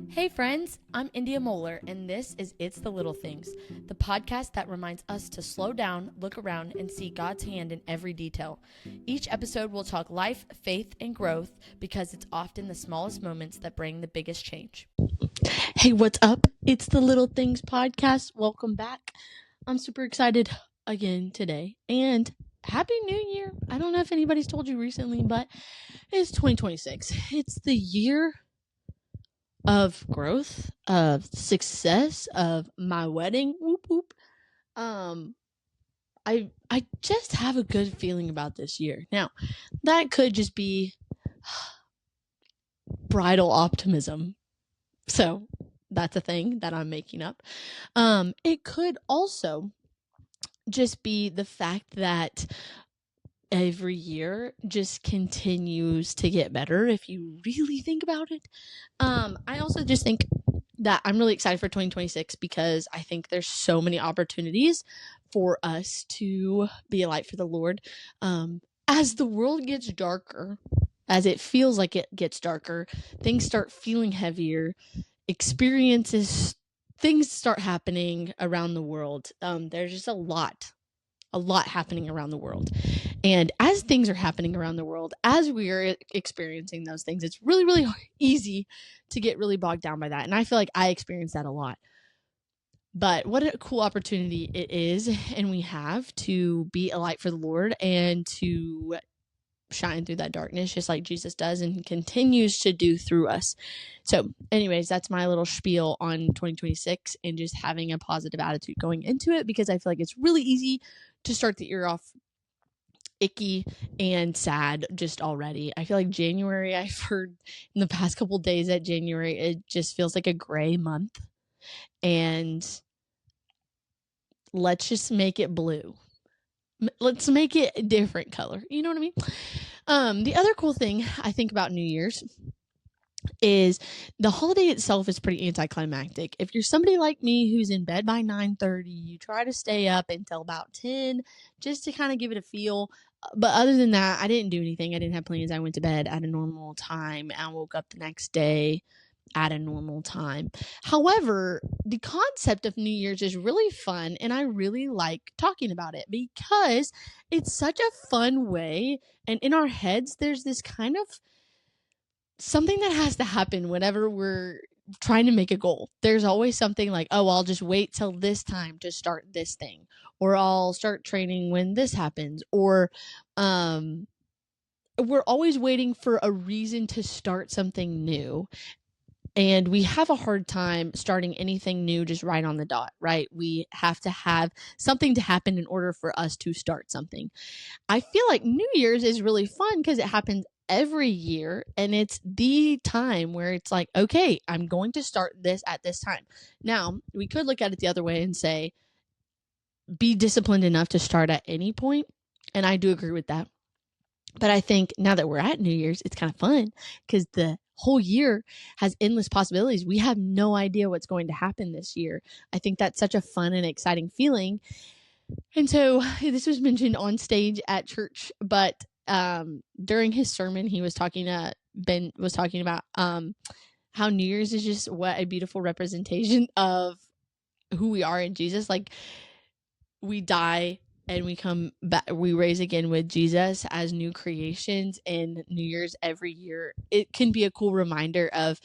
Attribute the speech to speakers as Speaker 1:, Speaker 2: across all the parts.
Speaker 1: Hey friends, I'm Endya Moler, and this is It's the Little Things, the podcast that reminds us to slow down, look around, and see God's hand in every detail. Each episode will talk life, faith, and growth because it's often the smallest moments that bring the biggest change. Hey, what's up? It's the Little Things podcast. Welcome back. I'm super excited again today, and Happy New Year. I don't know if anybody's told you recently, but it's 2026. It's the year of growth, of success, of my wedding. Whoop whoop. I just have a good feeling about this year. Now, that could just be bridal optimism. So that's a thing that I'm making up. It could also just be the fact that every year just continues to get better if you really think about it. I also just think that I'm really excited for 2026 because I think there's so many opportunities for us to be a light for the Lord. As the world gets darker, as it feels like it gets darker, things start feeling heavier, things start happening around the world. There's just a lot happening around the world. And as things are happening around the world, as we are experiencing those things, it's really, really easy to get really bogged down by that. And I feel like I experience that a lot. But what a cool opportunity it is, and we have to be a light for the Lord and to shine through that darkness just like Jesus does and continues to do through us. So anyways, that's my little spiel on 2026 and just having a positive attitude going into it, because I feel like it's really easy to start the year off icky and sad just already. I feel like January, I've heard in the past couple days that January, it just feels like a gray month. And let's just make it blue. Let's make it a different color. You know what I mean? The other cool thing I think about New Year's is the holiday itself is pretty anticlimactic. If you're somebody like me who's in bed by 9:30, you try to stay up until about 10 just to kind of give it a feel. But other than that, I didn't do anything. I didn't have plans. I went to bed at a normal time. I woke up the next day at a normal time. However, the concept of New Year's is really fun, and I really like talking about it because it's such a fun way. And in our heads, there's this kind of something that has to happen whenever we're trying to make a goal. There's always something like, oh, I'll just wait till this time to start this thing, or I'll start training when this happens, or we're always waiting for a reason to start something new. And we have a hard time starting anything new just right on the dot, right? We have to have something to happen in order for us to start something. I feel like New Year's is really fun because it happens every year, and it's the time where it's like, okay, I'm going to start this at this time. Now, we could look at it the other way and say, be disciplined enough to start at any point. And I do agree with that. But I think now that we're at New Year's, it's kind of fun because the whole year has endless possibilities. We have no idea what's going to happen this year. I think that's such a fun and exciting feeling. And so this was mentioned on stage at church, but during his sermon, Ben was talking about how New Year's is just what a beautiful representation of who we are in Jesus. Like, we die and we come back, we raise again with Jesus as new creations, and New Year's every year, it can be a cool reminder of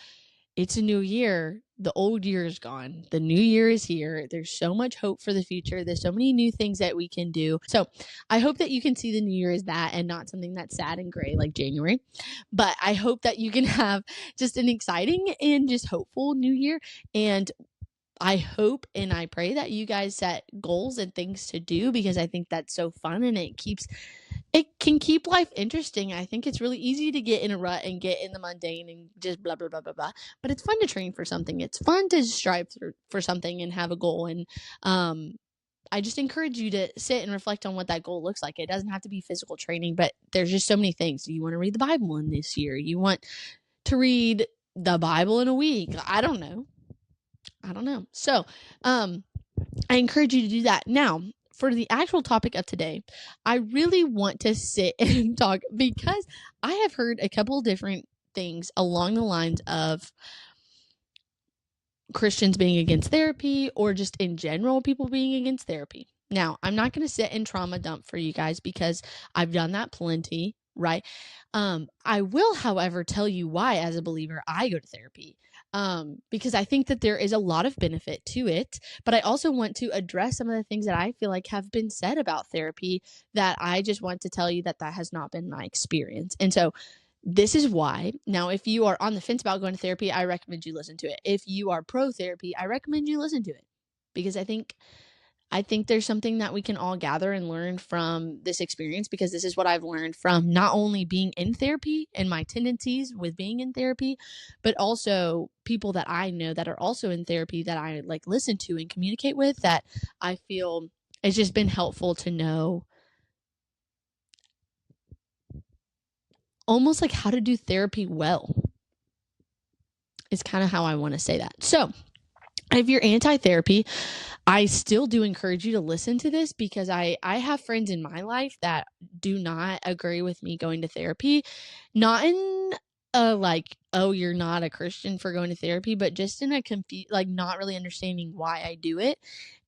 Speaker 1: it's a new year. The old year is gone. The new year is here. There's so much hope for the future. There's so many new things that we can do. So I hope that you can see the new year as that and not something that's sad and gray like January. But I hope that you can have just an exciting and just hopeful new year. And I hope and I pray that you guys set goals and things to do, because I think that's so fun, and it can keep life interesting. I think it's really easy to get in a rut and get in the mundane and just blah, blah, blah, blah, blah. But it's fun to train for something. It's fun to strive for something and have a goal. And I just encourage you to sit and reflect on what that goal looks like. It doesn't have to be physical training, but there's just so many things. You want to read the Bible in this year. You want to read the Bible in a week. I don't know. So, I encourage you to do that. Now, for the actual topic of today, I really want to sit and talk because I have heard a couple of different things along the lines of Christians being against therapy or just in general people being against therapy. Now, I'm not going to sit and trauma dump for you guys because I've done that plenty, right? I will, however, tell you why, as a believer, I go to therapy. Because I think that there is a lot of benefit to it, but I also want to address some of the things that I feel like have been said about therapy that I just want to tell you that that has not been my experience. And so this is why. Now, if you are on the fence about going to therapy, I recommend you listen to it. If you are pro therapy, I recommend you listen to it because I think there's something that we can all gather and learn from this experience, because this is what I've learned from not only being in therapy and my tendencies with being in therapy, but also people that I know that are also in therapy that I like listen to and communicate with, that I feel it's just been helpful to know almost like how to do therapy well is kind of how I want to say that. So if you're anti-therapy, I still do encourage you to listen to this, because I have friends in my life that do not agree with me going to therapy. Not in a like, oh, you're not a Christian for going to therapy, but just in a like not really understanding why I do it.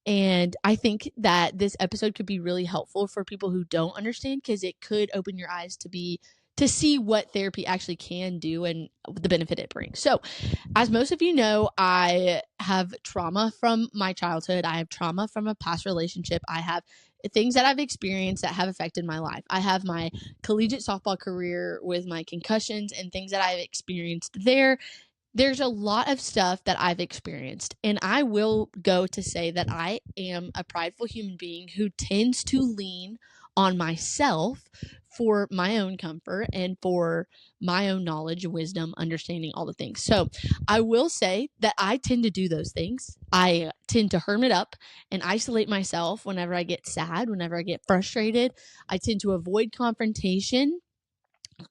Speaker 1: And I think that this episode could be really helpful for people who don't understand, because it could open your eyes to see what therapy actually can do and the benefit it brings. So, as most of you know, I have trauma from my childhood. I have trauma from a past relationship. I have things that I've experienced that have affected my life. I have my collegiate softball career with my concussions and things that I've experienced there. There's a lot of stuff that I've experienced, and I will go to say that I am a prideful human being who tends to lean on myself for my own comfort and for my own knowledge, wisdom, understanding, all the things. So I will say that I tend to do those things. I tend to hermit up and isolate myself whenever I get sad, whenever I get frustrated. I tend to avoid confrontation.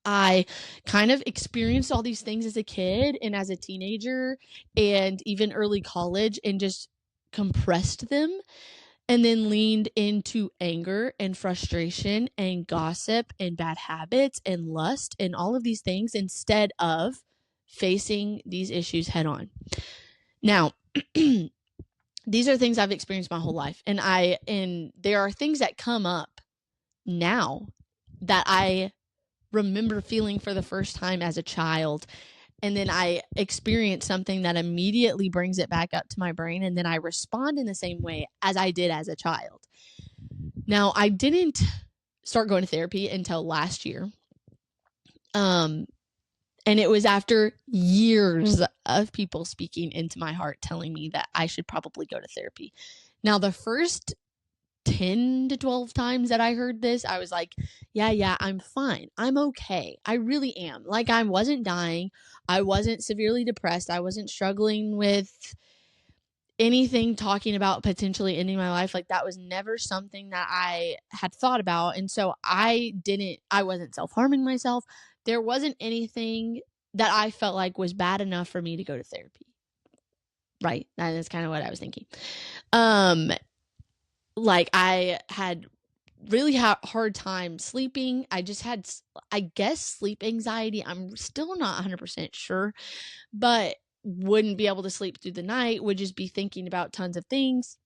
Speaker 1: I kind of experienced all these things as a kid and as a teenager and even early college, and just compressed them, and then leaned into anger and frustration and gossip and bad habits and lust and all of these things instead of facing these issues head on. Now, these are things I've experienced my whole life, and there are things that come up now that I remember feeling for the first time as a child, and then I experience something that immediately brings it back up to my brain, and then I respond in the same way as I did as a child. Now, I didn't start going to therapy until last year. And it was after years of people speaking into my heart telling me that I should probably go to therapy. Now, the first 10 to 12 times that I heard this, I was like, yeah, I'm fine. I'm okay. I really am. Like, I wasn't dying. I wasn't severely depressed. I wasn't struggling with anything talking about potentially ending my life. Like, that was never something that I had thought about. And so I wasn't self-harming myself. There wasn't anything that I felt like was bad enough for me to go to therapy. Right? That is kind of what I was thinking. Like, I had really hard time sleeping. I just had, I guess, sleep anxiety. I'm still not 100% sure, but wouldn't be able to sleep through the night, would just be thinking about tons of things,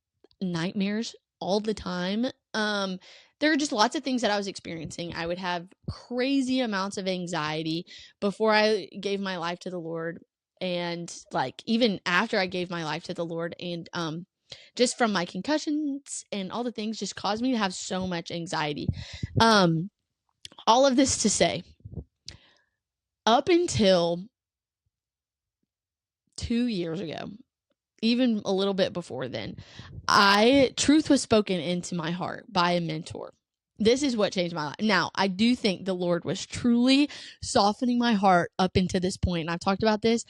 Speaker 1: nightmares all the time. There are just lots of things that I was experiencing. I would have crazy amounts of anxiety before I gave my life to the Lord, and like even after I gave my life to the Lord, and just from my concussions and all the things just caused me to have so much anxiety. All of this to say, up until 2 years ago, even a little bit before then, truth was spoken into my heart by a mentor. This is what changed my life. Now, I do think the Lord was truly softening my heart up into this point. And I've talked about this,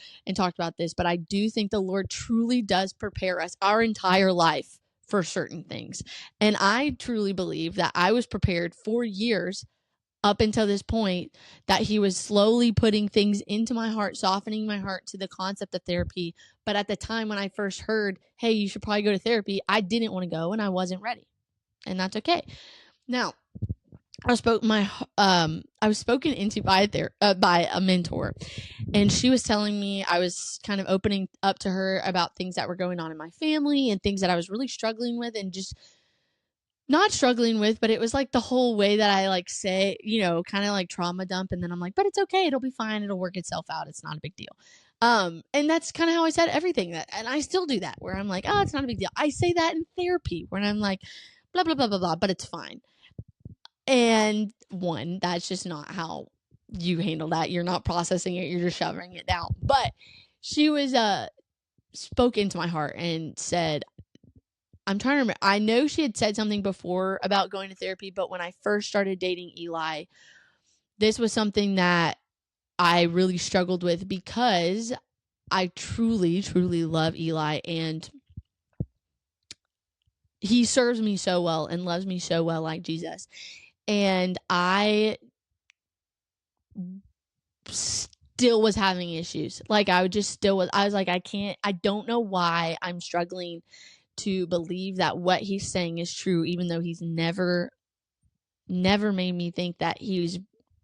Speaker 1: but I do think the Lord truly does prepare us our entire life for certain things. And I truly believe that I was prepared for years up until this point, that he was slowly putting things into my heart, softening my heart to the concept of therapy. But at the time when I first heard, hey, you should probably go to therapy, I didn't want to go and I wasn't ready. And that's okay. Now, I was spoken into by a mentor, and she was telling me, I was kind of opening up to her about things that were going on in my family and things that I was really struggling with, and just not struggling with, but it was like the whole way that I like say, kind of like trauma dump, and then I'm like, but it's okay, it'll be fine, it'll work itself out, it's not a big deal. And that's kind of how I said everything, and I still do that, where I'm like, oh, it's not a big deal. I say that in therapy when I'm like, blah blah blah blah blah, but it's fine. And one, that's just not how you handle that. You're not processing it, you're just shoving it down. But she was spoke into my heart and said, I'm trying to remember, I know she had said something before about going to therapy, but when I first started dating Eli, this was something that I really struggled with, because I truly, truly love Eli, and he serves me so well and loves me so well, like Jesus. And I still was having issues. Like, I was like, I don't know why I'm struggling to believe that what he's saying is true, even though he's never made me think that he was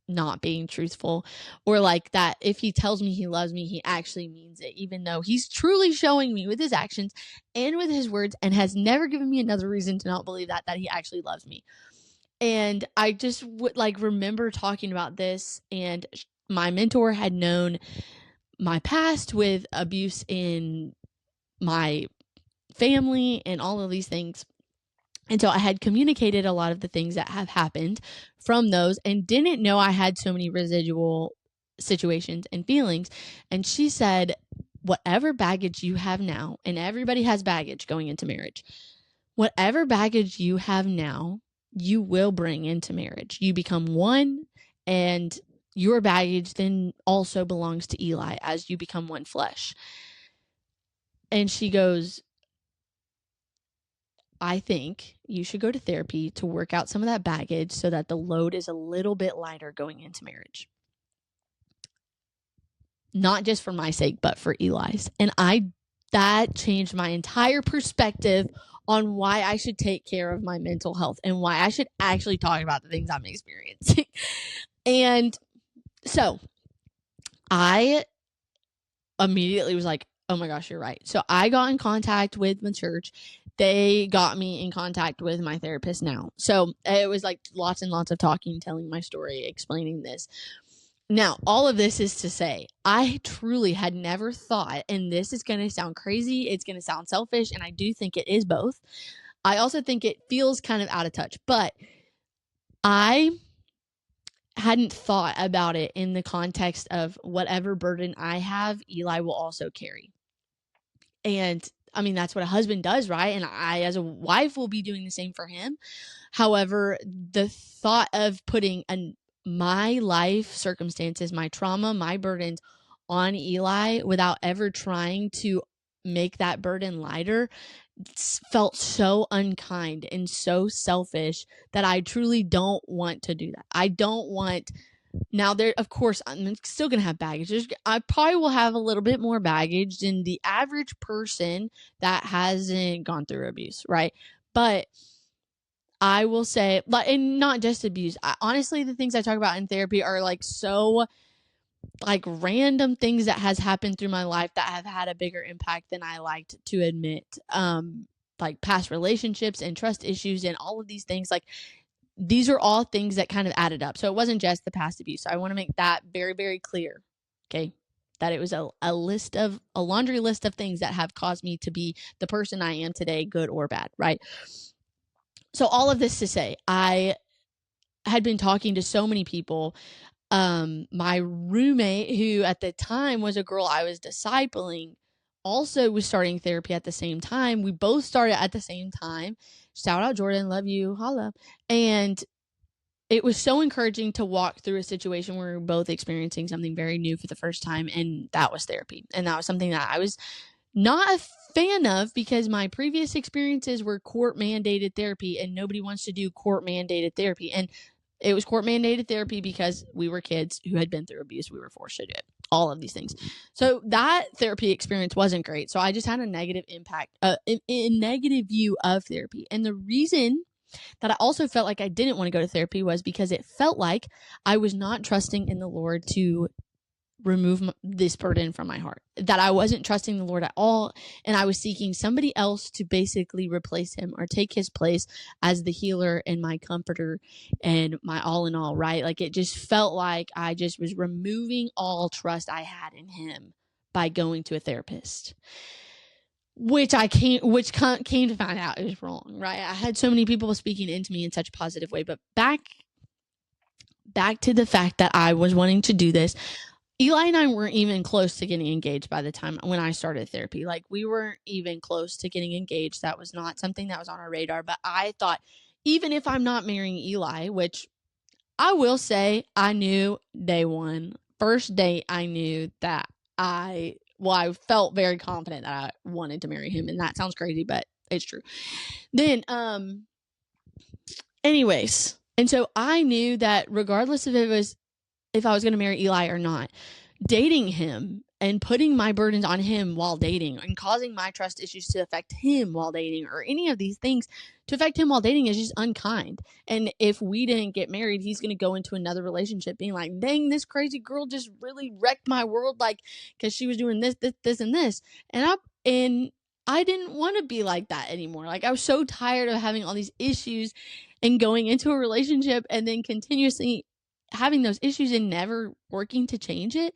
Speaker 1: not being truthful, or like that if he tells me he loves me, he actually means it, even though he's truly showing me with his actions and with his words, and has never given me another reason to not believe that he actually loves me. And I just would remember talking about this, and my mentor had known my past with abuse in my family and all of these things. And so I had communicated a lot of the things that have happened from those, and didn't know I had so many residual situations and feelings. And she said, whatever baggage you have now, and everybody has baggage going into marriage, whatever baggage you have now, you will bring into marriage. You become one, and your baggage then also belongs to Eli as you become one flesh. And she goes, I think you should go to therapy to work out some of that baggage so that the load is a little bit lighter going into marriage. Not just for my sake, but for Eli's. And that changed my entire perspective on why I should take care of my mental health and why I should actually talk about the things I'm experiencing. And so I immediately was like, oh my gosh, you're right. So I got in contact with the church. They got me in contact with my therapist now. So it was like lots and lots of talking, telling my story, explaining this. Now, all of this is to say, I truly had never thought, and this is going to sound crazy, it's going to sound selfish, and I do think it is both. I also think it feels kind of out of touch, but I hadn't thought about it in the context of whatever burden I have, Eli will also carry. And I mean, that's what a husband does, right? And I, as a wife, will be doing the same for him. However, the thought of putting my life circumstances, my trauma, my burdens on Eli without ever trying to make that burden lighter felt so unkind and so selfish that I truly don't want to do that. I don't want. Now, of course, I'm still going to have baggage. I probably will have a little bit more baggage than the average person that hasn't gone through abuse, right? But I will say, and not just abuse. Honestly, the things I talk about in therapy are so random things that has happened through my life that have had a bigger impact than I liked to admit. Like past relationships and trust issues and all of these things. These are all things that kind of added up. So it wasn't just the past abuse. So I want to make that very, very clear. Okay. That it was a laundry list of things that have caused me to be the person I am today, good or bad. Right. So all of this to say, I had been talking to so many people. My roommate, who at the time was a girl I was discipling, also was starting therapy at the same time. We both started at the same time. Shout out Jordan, love you, holla. And it was so encouraging to walk through a situation where we were both experiencing something very new for the first time, and that was therapy. And that was something that I was not a fan of, because my previous experiences were court mandated therapy, and nobody wants to do court mandated therapy. And it was court mandated therapy because we were kids who had been through abuse. We were forced to do it. All of these things. So that therapy experience wasn't great. So I just had a negative impact, a negative view of therapy. And the reason that I also felt like I didn't want to go to therapy was because it felt like I was not trusting in the Lord to remove this burden from my heart, that I wasn't trusting the Lord at all, and I was seeking somebody else to basically replace him or take his place as the healer and my comforter and my all in all, right? Like it just felt like I just was removing all trust I had in him by going to a therapist, which came to find out is wrong, right? I had so many people speaking into me in such a positive way, but back to the fact that I was wanting to do this. Eli and I weren't even close to getting engaged by the time when I started therapy. Like we weren't even close to getting engaged. That was not something that was on our radar. But I thought, even if I'm not marrying Eli, which I will say I knew day one, first date, I knew that I felt very confident that I wanted to marry him. And that sounds crazy, but it's true. Then, anyways, and so I knew that regardless of if I was going to marry Eli or not, dating him and putting my burdens on him while dating and causing my trust issues to affect him while dating or any of these things to affect him while dating is just unkind. And if we didn't get married, he's going to go into another relationship being like, dang, this crazy girl just really wrecked my world, like, because she was doing this, and this. And I didn't want to be like that anymore. Like I was so tired of having all these issues and going into a relationship and then continuously having those issues and never working to change it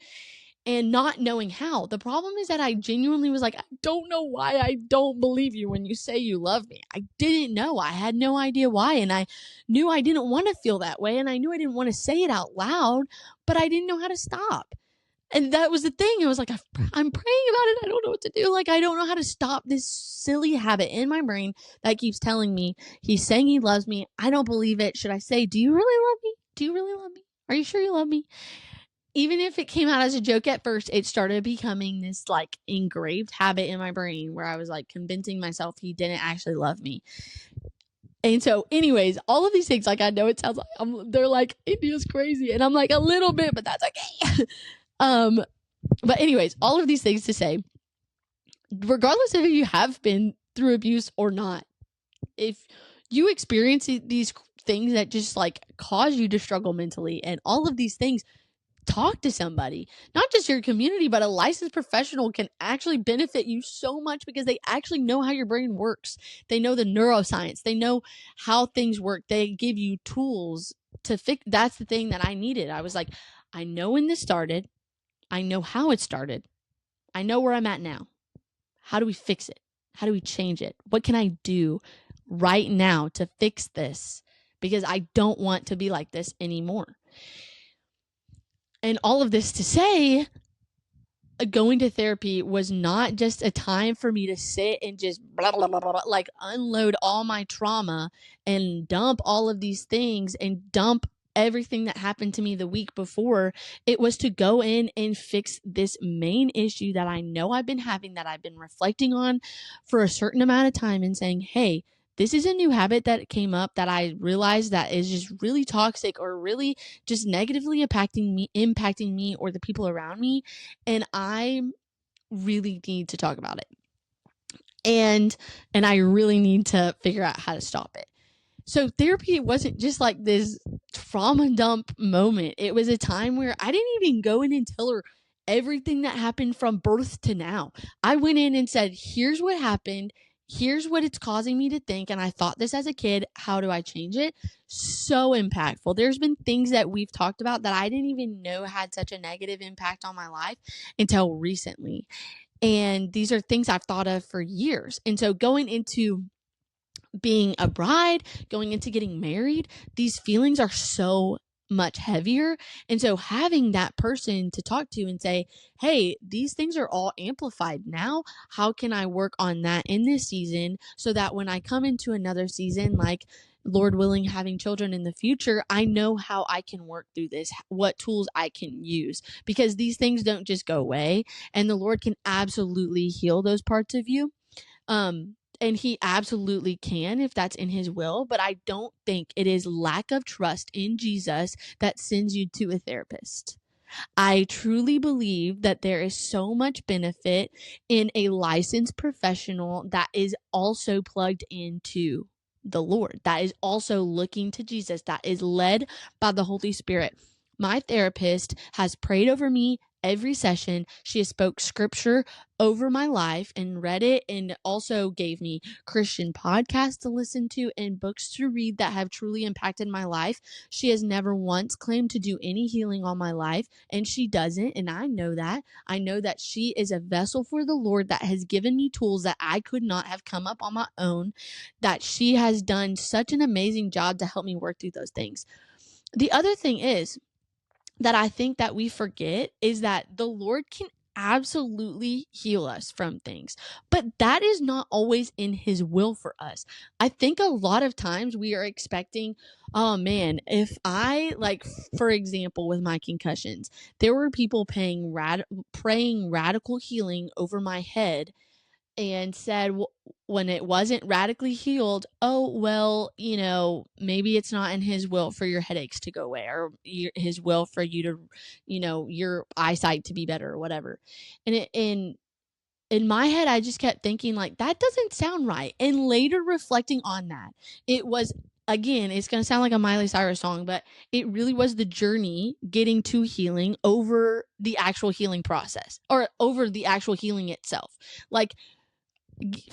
Speaker 1: and not knowing how. The problem is that I genuinely was like, I don't know why I don't believe you when you say you love me. I didn't know. I had no idea why. And I knew I didn't want to feel that way. And I knew I didn't want to say it out loud, but I didn't know how to stop. And that was the thing. It was like, I'm praying about it. I don't know what to do. Like, I don't know how to stop this silly habit in my brain that keeps telling me he's saying he loves me. I don't believe it. Should I say, do you really love me? Do you really love me? Are you sure you love me? Even if it came out as a joke at first, it started becoming this like engraved habit in my brain where I was like convincing myself he didn't actually love me. And so anyways, all of these things, like I know it sounds like they're like, India's crazy. And I'm like a little bit, but that's okay. But anyways, all of these things to say, regardless of if you have been through abuse or not, if you experience these things that just like cause you to struggle mentally and all of these things, talk to somebody, not just your community, but a licensed professional can actually benefit you so much because they actually know how your brain works. They know the neuroscience. They know how things work. They give you tools to fix. That's the thing that I needed. I was like, I know when this started. I know how it started. I know where I'm at now. How do we fix it? How do we change it? What can I do right now to fix this? Because I don't want to be like this anymore. And all of this to say, going to therapy was not just a time for me to sit and just blah, blah, blah, blah, like unload all my trauma and dump all of these things and dump everything that happened to me the week before. It was to go in and fix this main issue that I know I've been having, that I've been reflecting on for a certain amount of time and saying, hey, this is a new habit that came up that I realized that is just really toxic or really just negatively impacting me or the people around me. And I really need to talk about it. And I really need to figure out how to stop it. So therapy wasn't just like this trauma dump moment. It was a time where I didn't even go in and tell her everything that happened from birth to now. I went in and said, here's what happened. Here's what it's causing me to think. And I thought this as a kid. How do I change it? So impactful. There's been things that we've talked about that I didn't even know had such a negative impact on my life until recently. And these are things I've thought of for years. And so going into being a bride, going into getting married, these feelings are so much heavier. And so having that person to talk to and say, hey, these things are all amplified now. How can I work on that in this season so that when I come into another season, like Lord willing, having children in the future, I know how I can work through this, what tools I can use, because these things don't just go away, and the Lord can absolutely heal those parts of you. And he absolutely can if that's in his will, but I don't think it is lack of trust in Jesus that sends you to a therapist. I truly believe that there is so much benefit in a licensed professional that is also plugged into the Lord, that is also looking to Jesus, that is led by the Holy Spirit. My therapist has prayed over me every session. She has spoke scripture over my life and read it, and also gave me Christian podcasts to listen to and books to read that have truly impacted my life. She has never once claimed to do any healing on my life, and she doesn't, and I know that. I know that she is a vessel for the Lord that has given me tools that I could not have come up on my own, that she has done such an amazing job to help me work through those things. The other thing is that I think that we forget is that the Lord can absolutely heal us from things, but that is not always in his will for us. I think a lot of times we are expecting, oh man, if I, like, for example, with my concussions, there were people praying radical healing over my head, and said, when it wasn't radically healed, oh, well, maybe it's not in his will for your headaches to go away, or his will for you to, your eyesight to be better, or whatever. And in my head, I just kept thinking, like, that doesn't sound right. And later reflecting on that, it was, again, it's going to sound like a Miley Cyrus song, but it really was the journey getting to healing over the actual healing process, or over the actual healing itself. Like,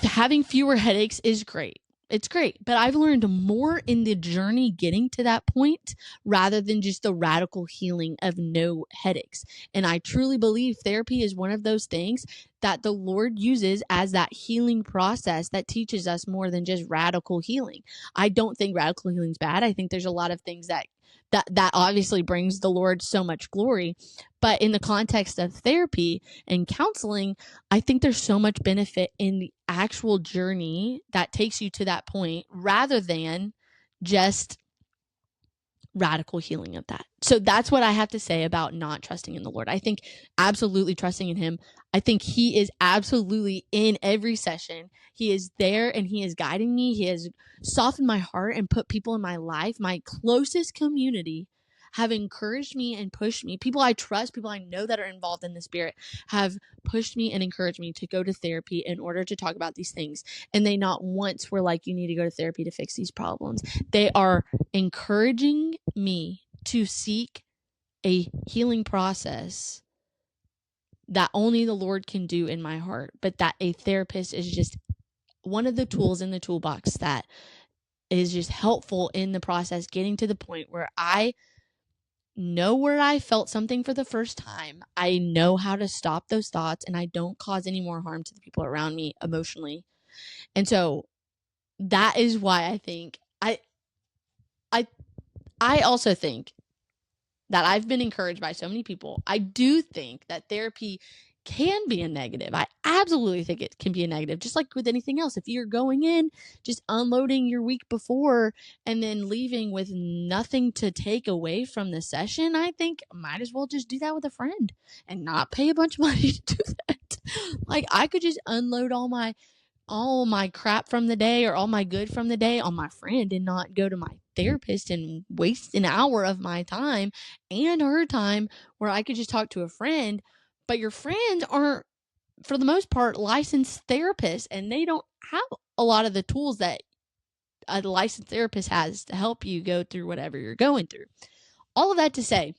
Speaker 1: having fewer headaches is great. It's great, but I've learned more in the journey getting to that point, rather than just the radical healing of no headaches. And I truly believe therapy is one of those things that the Lord uses as that healing process that teaches us more than just radical healing. I don't think radical healing is bad. I think there's a lot of things that obviously brings the Lord so much glory. But in the context of therapy and counseling, I think there's so much benefit in the actual journey that takes you to that point, rather than just radical healing of that. So that's what I have to say about not trusting in the Lord. I think absolutely trusting in him. I think he is absolutely in every session. He is there and he is guiding me. He has softened my heart and put people in my life. My closest community have encouraged me and pushed me. People I trust, people I know that are involved in the Spirit, have pushed me and encouraged me to go to therapy in order to talk about these things. And they not once were like, you need to go to therapy to fix these problems. They are encouraging me to seek a healing process that only the Lord can do in my heart, but that a therapist is just one of the tools in the toolbox that is just helpful in the process, getting to the point where I know where I felt something for the first time. I know how to stop those thoughts, and I don't cause any more harm to the people around me emotionally. And so that is why I think I also think that I've been encouraged by so many people. I do think that therapy can be a negative. I absolutely think it can be a negative, just like with anything else. If you're going in, just unloading your week before and then leaving with nothing to take away from the session, I think might as well just do that with a friend and not pay a bunch of money to do that. Like, I could just unload all my crap from the day, or all my good from the day, on my friend, and not go to my therapist and waste an hour of my time and her time, where I could just talk to a friend. But your friends aren't, for the most part, licensed therapists, and they don't have a lot of the tools that a licensed therapist has to help you go through whatever you're going through. All of that to say,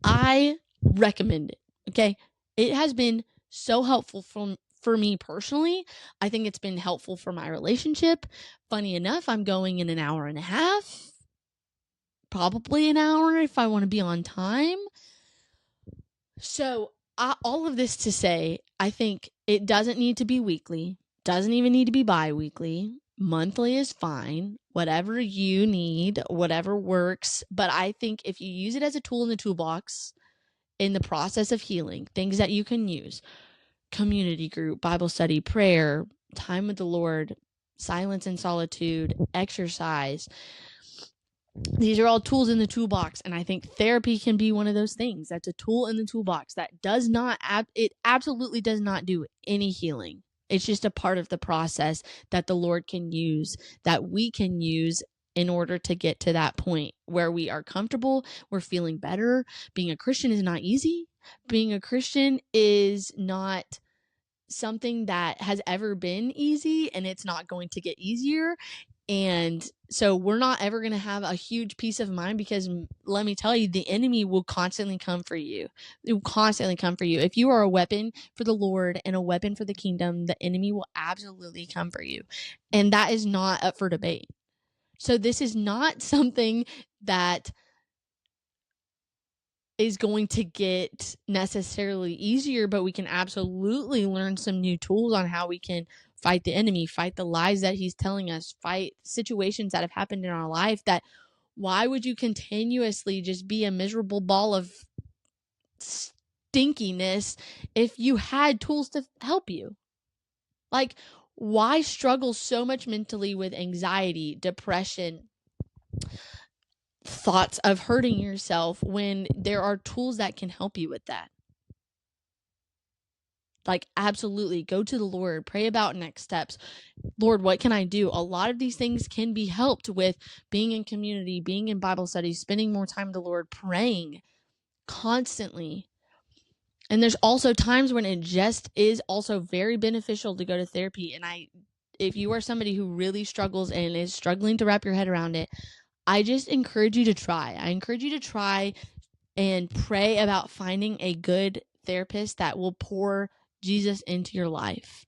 Speaker 1: I recommend it. Okay. It has been so helpful for me personally. I think it's been helpful for my relationship. Funny enough, I'm going in an hour and a half, probably an hour if I want to be on time. So all of this to say, I think it doesn't need to be weekly, doesn't even need to be bi-weekly. Monthly is fine, whatever you need, whatever works. But I think if you use it as a tool in the toolbox in the process of healing, things that you can use: community group, Bible study, prayer, time with the Lord, silence and solitude, exercise. These are all tools in the toolbox, and I think therapy can be one of those things. That's a tool in the toolbox that does not, it absolutely does not do any healing. It's just a part of the process that the Lord can use, that we can use in order to get to that point where we are comfortable, we're feeling better. Being a Christian is not easy. Being a Christian is not something that has ever been easy, and it's not going to get easier. And so we're not ever going to have a huge peace of mind, because let me tell you, the enemy will constantly come for you. It will constantly come for you. If you are a weapon for the Lord and a weapon for the kingdom, the enemy will absolutely come for you. And that is not up for debate. So this is not something that is going to get necessarily easier, but we can absolutely learn some new tools on how we can fight the enemy, fight the lies that he's telling us, fight situations that have happened in our life. That why would you continuously just be a miserable ball of stinkiness if you had tools to help you? Like, why struggle so much mentally with anxiety, depression, thoughts of hurting yourself, when there are tools that can help you with that? Like, absolutely go to the Lord, pray about next steps. Lord, what can I do? A lot of these things can be helped with being in community, being in Bible studies, spending more time with the Lord, praying constantly. And there's also times when it just is also very beneficial to go to therapy. And if you are somebody who really struggles and is struggling to wrap your head around it, I just encourage you to try. I encourage you to try and pray about finding a good therapist that will pour Jesus into your life.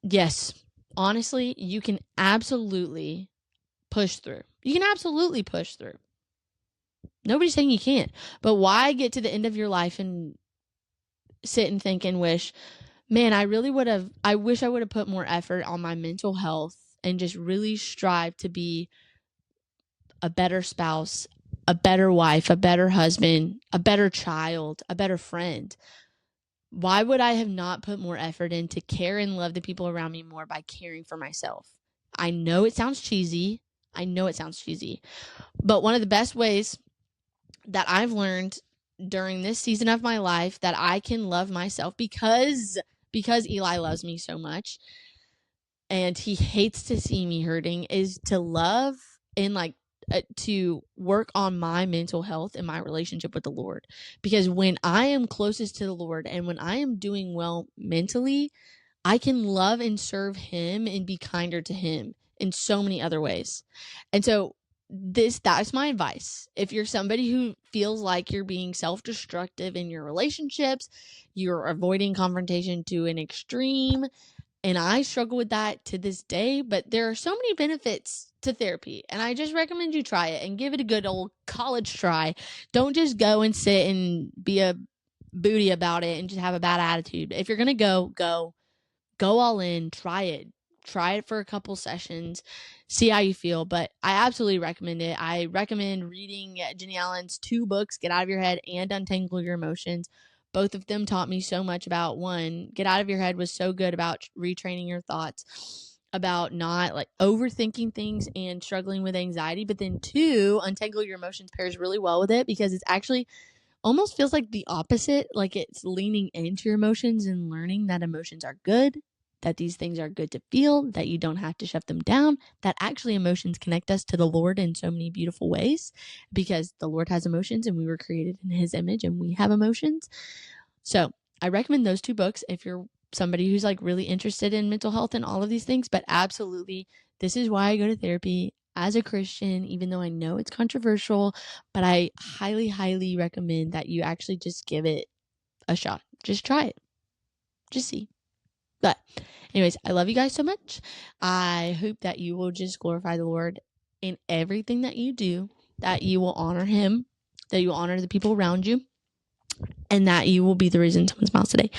Speaker 1: Yes, honestly, you can absolutely push through. You can absolutely push through. Nobody's saying you can't. But why get to the end of your life and sit and think and wish, man, I wish I would have put more effort on my mental health and just really strive to be a better spouse, a better wife, a better husband, a better child, a better friend. Why would I have not put more effort in to care and love the people around me more by caring for myself? I know it sounds cheesy. But one of the best ways that I've learned during this season of my life that I can love myself, because Eli loves me so much and he hates to see me hurting, is to love and to work on my mental health and my relationship with the Lord. Because when I am closest to the Lord and when I am doing well mentally, I can love and serve him and be kinder to him in so many other ways. And so that's my advice. If you're somebody who feels like you're being self-destructive in your relationships, you're avoiding confrontation to an extreme, and I struggle with that to this day, but there are so many benefits to therapy, and I just recommend you try it and give it a good old college try. Don't just go and sit and be a booty about it and just have a bad attitude. If you're going to go all in, try it for a couple sessions, see how you feel. But I absolutely recommend it. I recommend reading Jenny Allen's 2 books, Get Out of Your Head and Untangle Your Emotions. Both of them taught me so much about, one, Get Out of Your Head was so good about retraining your thoughts, about not overthinking things and struggling with anxiety. But then 2, Untangle Your Emotions pairs really well with it, because it's actually almost feels like the opposite. Like, it's leaning into your emotions and learning that emotions are good, that these things are good to feel, that you don't have to shut them down, that actually emotions connect us to the Lord in so many beautiful ways, because the Lord has emotions and we were created in his image and we have emotions. So I recommend those 2 books if you're somebody who's really interested in mental health and all of these things. But absolutely, this is why I go to therapy as a Christian, even though I know it's controversial, but I highly, highly recommend that you actually just give it a shot. Just try it. Just see. But anyways, I love you guys so much. I hope that you will just glorify the Lord in everything that you do, that you will honor him, that you will honor the people around you, and that you will be the reason someone smiles today.